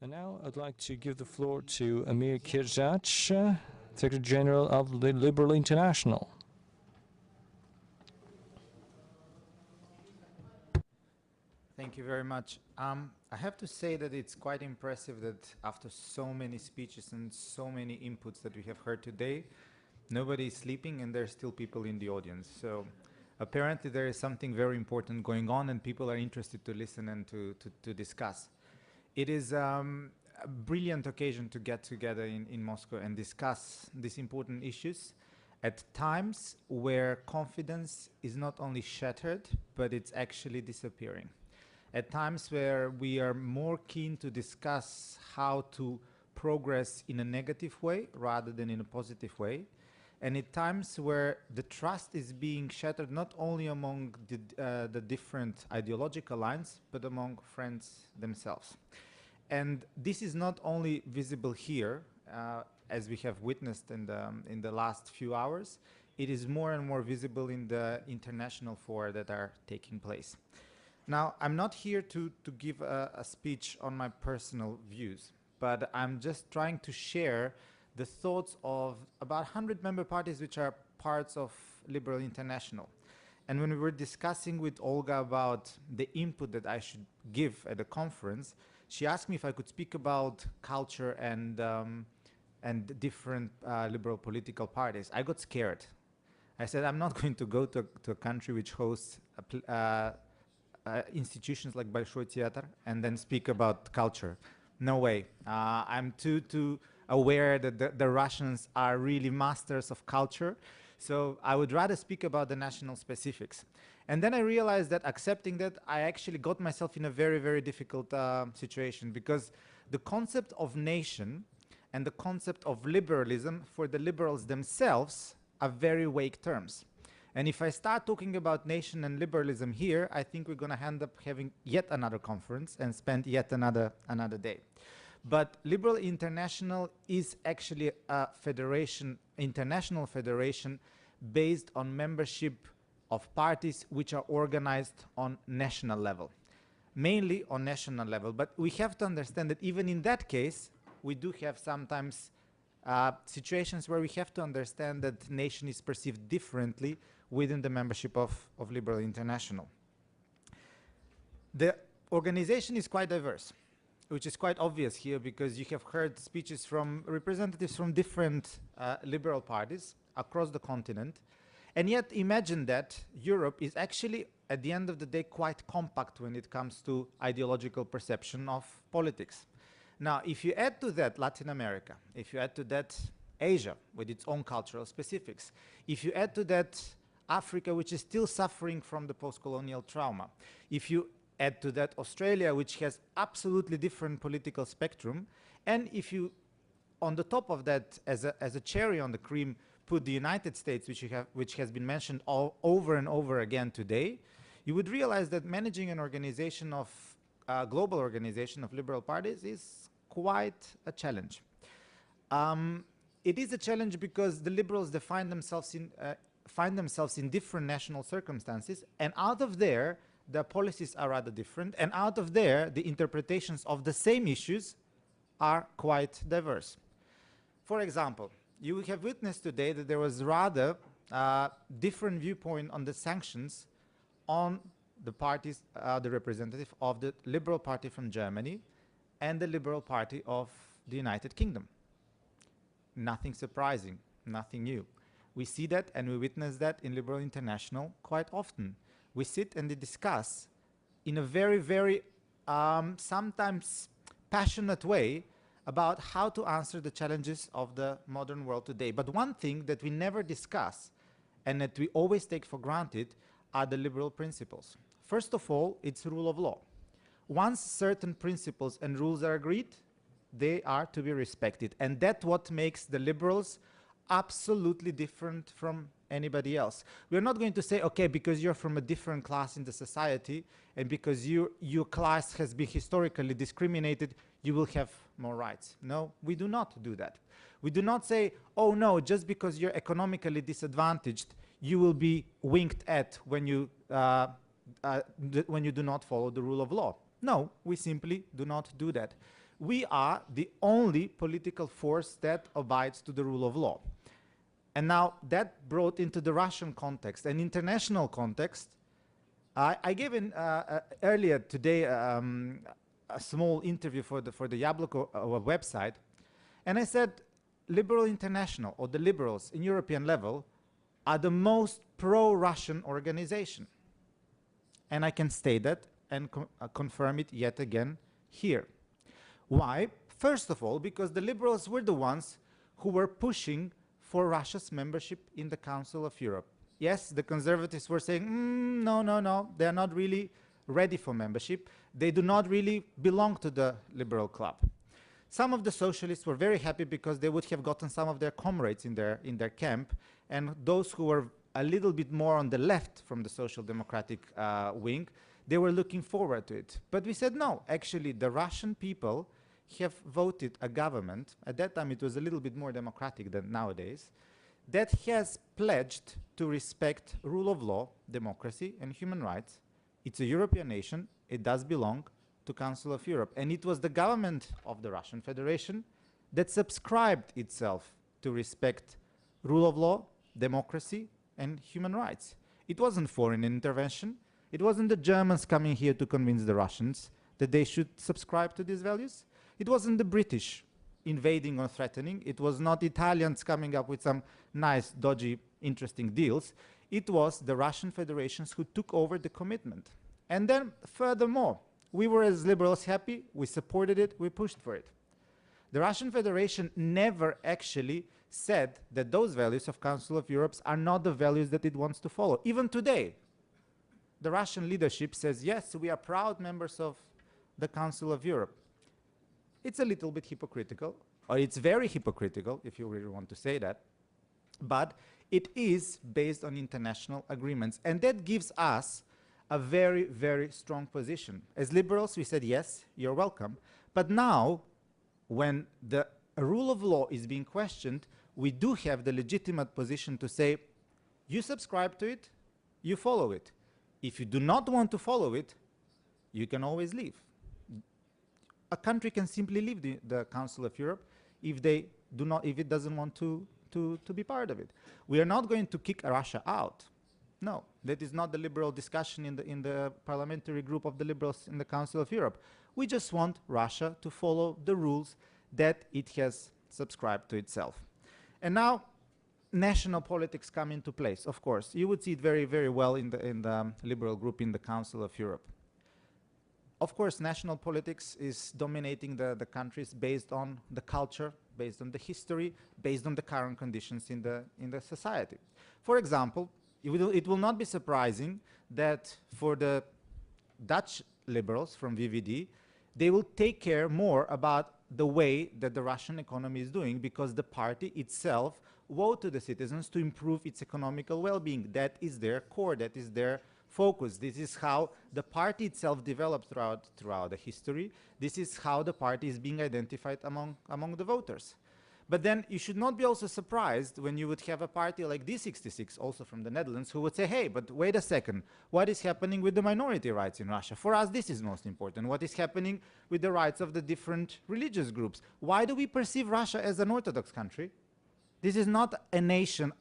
And now I'd like to give the floor to Emil Kirjas, Secretary General of the Liberal International. Thank you very much. I have to say that it's quite impressive that after so many speeches and so many inputs that we have heard today, nobody is sleeping and there's still people in the audience. So apparently there is something very important going on and people are interested to listen and to discuss. It is a brilliant occasion to get together in Moscow and discuss these important issues at times where confidence is not only shattered, but it's actually disappearing. At times where we are more keen to discuss how to progress in a negative way rather than in a positive way. And at times where the trust is being shattered not only among the different ideological lines, but among friends themselves. And this is not only visible here, as we have witnessed in the last few hours, it is more and more visible in the international fora that are taking place. Now, I'm not here to give a speech on my personal views, but I'm just trying to share the thoughts of about 100 member parties which are parts of Liberal International. And when we were discussing with Olga about the input that I should give at the conference, she asked me if I could speak about culture and different liberal political parties. I got scared. I said, I'm not going to go to a country which hosts institutions like Большой Theater and then speak about culture. No way. I'm too aware that the Russians are really masters of culture. So I would rather speak about the national specifics. And then I realized that accepting that, I actually got myself in a very, very difficult situation, because the concept of nation and the concept of liberalism for the liberals themselves are very vague terms. And if I start talking about nation and liberalism here, I think we're going to end up having yet another conference and spend yet another day. But Liberal International is actually a federation, international federation, based on membership of parties which are organized on national level, mainly on national level. But we have to understand that even in that case, we do have sometimes situations where we have to understand that nation is perceived differently within the membership of Liberal International. The organization is quite diverse, which is quite obvious here, because you have heard speeches from representatives from different liberal parties across the continent. And yet imagine that Europe is actually, at the end of the day, quite compact when it comes to ideological perception of politics. Now, if you add to that Latin America, if you add to that Asia with its own cultural specifics, if you add to that Africa, which is still suffering from the post-colonial trauma, if you add to that Australia, which has absolutely different political spectrum, and if you, on the top of that, as a cherry on the cream, put the United States, which has been mentioned over and over again today, you would realize that managing an organization of global organization of liberal parties is quite a challenge. It is a challenge because the liberals find themselves in different national circumstances, and out of there, their policies are rather different, and out of there, the interpretations of the same issues are quite diverse. For example, you have witnessed today that there was rather different viewpoint on the sanctions on the parties, the representative of the Liberal Party from Germany and the Liberal Party of the United Kingdom. Nothing surprising, nothing new. We see that and we witness that in Liberal International quite often. We sit and they discuss in a very, very sometimes passionate way about how to answer the challenges of the modern world today. But one thing that we never discuss and that we always take for granted are the liberal principles. First of all, it's rule of law. Once certain principles and rules are agreed, they are to be respected. And that's what makes the liberals absolutely different from anybody else. We're not going to say, okay, because you're from a different class in the society and because your class has been historically discriminated, you will have more rights. No, we do not do that. We do not say, oh no, just because you're economically disadvantaged, you will be winked at when you do not follow the rule of law. No, we simply do not do that. we are the only political force that abides to the rule of law. And now that brought into the Russian context, an international context. I gave earlier today a small interview for the Yabloko website, and I said Liberal International, or the liberals in European level, are the most pro-Russian organization. And I can state that and confirm it yet again here. Why? First of all, because the liberals were the ones who were pushing for Russia's membership in the Council of Europe. Yes, the conservatives were saying, no, they're not really ready for membership. They do not really belong to the liberal club. Some of the socialists were very happy because they would have gotten some of their comrades in their camp, and those who were a little bit more on the left from the social democratic wing, they were looking forward to it. But we said, no, actually the Russian people have voted a government, at that time it was a little bit more democratic than nowadays, that has pledged to respect rule of law, democracy, and human rights. It's a European nation. It does belong to Council of Europe. And it was the government of the Russian Federation that subscribed itself to respect rule of law, democracy, and human rights. It wasn't foreign intervention. It wasn't the Germans coming here to convince the Russians that they should subscribe to these values. It wasn't the British invading or threatening. It was not Italians coming up with some nice, dodgy, interesting deals. It was the Russian federations who took over the commitment. And then, furthermore, we were as liberals happy, we supported it, we pushed for it. The Russian Federation never actually said that those values of Council of Europe are not the values that it wants to follow. Even today, the Russian leadership says, yes, we are proud members of the Council of Europe. It's a little bit hypocritical, or it's very hypocritical, if you really want to say that, but it is based on international agreements, and that gives us a very, very strong position. As liberals, we said, yes, you're welcome, but now, when the rule of law is being questioned, we do have the legitimate position to say, you subscribe to it, you follow it. If you do not want to follow it, you can always leave. A country can simply leave the Council of Europe if it doesn't want to be part of it. We are not going to kick Russia out. No, that is not the liberal discussion in the parliamentary group of the liberals in the Council of Europe. We just want Russia to follow the rules that it has subscribed to itself. And now, national politics come into place, of course. You would see it very, very well in the liberal group in the Council of Europe. Of course, national politics is dominating the countries based on the culture, based on the history, based on the current conditions in the society. For example, it will not be surprising that for the Dutch liberals from VVD, they will take care more about the way that the Russian economy is doing, because the party itself vowed to the citizens to improve its economical well-being. That is their core, that is their focus. This is how the party itself developed throughout the history. This is how the party is being identified among the voters. But then you should not be also surprised when you would have a party like D66, also from the Netherlands, who would say, hey, but wait a second, what is happening with the minority rights in Russia? For us, this is most important. What is happening with the rights of the different religious groups? Why do we perceive Russia as an Orthodox country? This is not a nation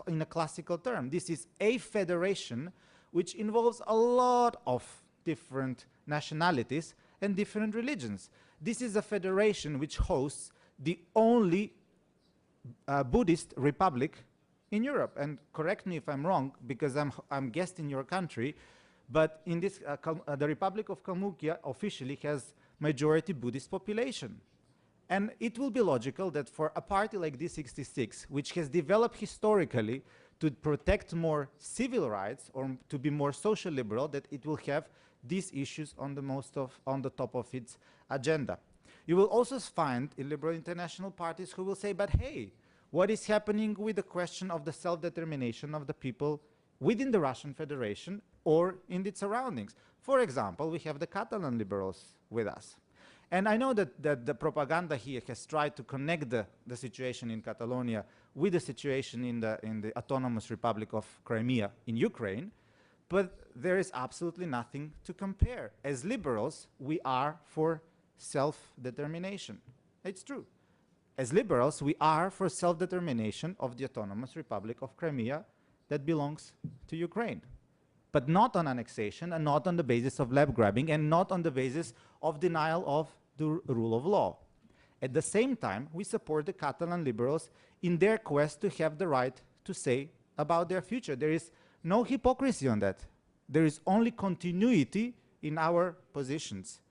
in a classical term. This is a federation which involves a lot of different nationalities and different religions. This is a federation which hosts the only Buddhist republic in Europe. And correct me if I'm wrong, because I'm guest in your country, but in this, the Republic of Kalmykia officially has majority Buddhist population. And it will be logical that for a party like D66, which has developed historically to protect more civil rights or to be more social liberal, that it will have these issues on the top of its agenda. You will also find in liberal international parties who will say, but hey, what is happening with the question of the self-determination of the people within the Russian Federation or in its surroundings? For example, we have the Catalan liberals with us. And I know that the propaganda here has tried to connect the situation in Catalonia with the situation in the Autonomous Republic of Crimea in Ukraine, but there is absolutely nothing to compare. As liberals, we are for self-determination. It's true. As liberals, we are for self-determination of the Autonomous Republic of Crimea that belongs to Ukraine, but not on annexation and not on the basis of land grabbing and not on the basis of denial of the rule of law. At the same time, we support the Catalan liberals in their quest to have the right to say about their future. There is no hypocrisy on that. There is only continuity in our positions: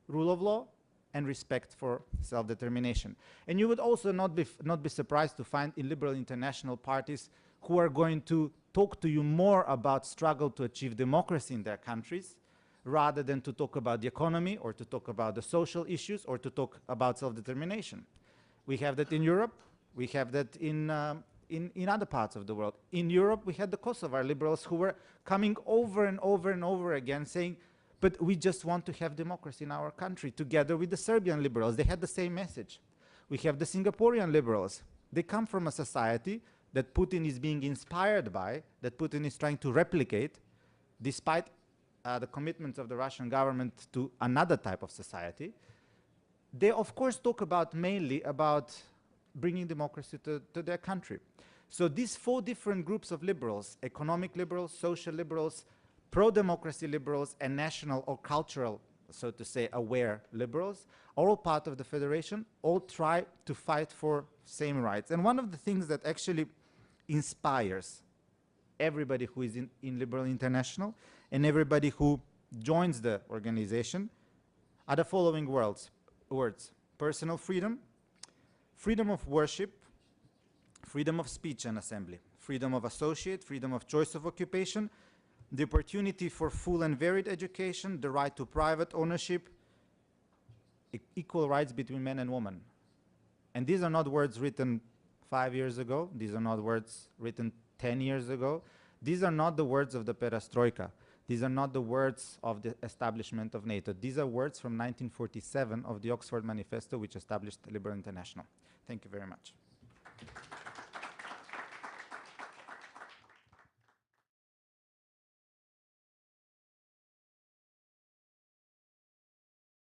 rule of law and respect for self-determination. And you would also not be surprised to find in liberal international parties who are going to talk to you more about struggle to achieve democracy in their countries, rather than to talk about the economy or to talk about the social issues or to talk about self-determination. We have that in Europe. We have that in other parts of the world. In Europe, we had the Kosovar liberals who were coming over and over and over again saying, but we just want to have democracy in our country, together with the Serbian liberals. They had the same message. We have the Singaporean liberals. They come from a society that Putin is being inspired by, that Putin is trying to replicate, despite the commitments of the Russian government to another type of society. They, of course, talk about mainly about bringing democracy to their country. So these four different groups of liberals, economic liberals, social liberals, pro-democracy liberals, and national or cultural, so to say, aware liberals, are all part of the federation, all try to fight for same rights. And one of the things that actually inspires everybody who is in Liberal International and everybody who joins the organization are the following words: personal freedom, freedom of worship, freedom of speech and assembly, freedom of associate, freedom of choice of occupation, the opportunity for full and varied education, the right to private ownership, equal rights between men and women. And these are not words written 5 years ago. These are not words written 10 years ago. These are not the words of the perestroika. These are not the words of the establishment of NATO. These are words from 1947 of the Oxford Manifesto, which established the Liberal International. Thank you very much.